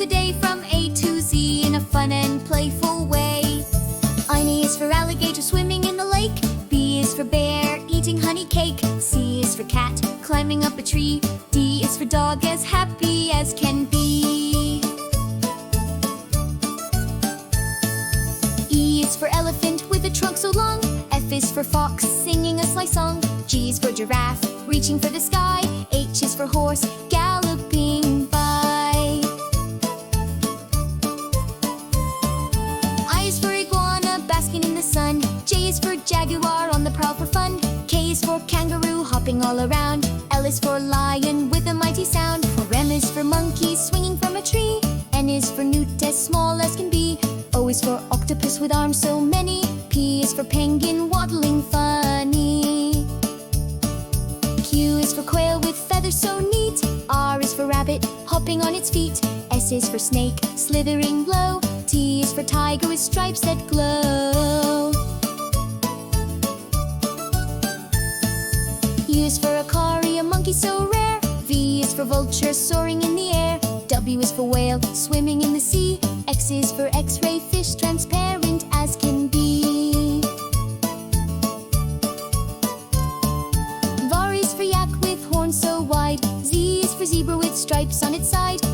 today from A to Z in a fun and playful way. A is for alligator swimming in the lake. B is for bear eating honey cake. C is for cat climbing up a tree. D is for dog as happy as can be. E is for elephant with a trunk so long. F is for fox singing a sly song. G is for giraffe reaching for the sky. H is for horse galloping by. I is for iguana basking in the sun. J is for jaguar on the prowl for fun. K is for kangaroo hopping all around. L is for lion with a mighty sound. M is for monkey swinging from a tree. N is for newt as small as can be. O is for octopus with arms so many. P is for penguin waddling funny. Q is for quail with feathers so neat. R is for rabbit hopping on its feet. S is for snake slithering low. T is for tiger with stripes that glow. U is for Akari, a monkey so rare. V is for vulture soaring in the air. W is for whale swimming in the sea. X is for X-ray fish transparent as can be. var is for yak with horns so wide. Z is for zebra with stripes on its side.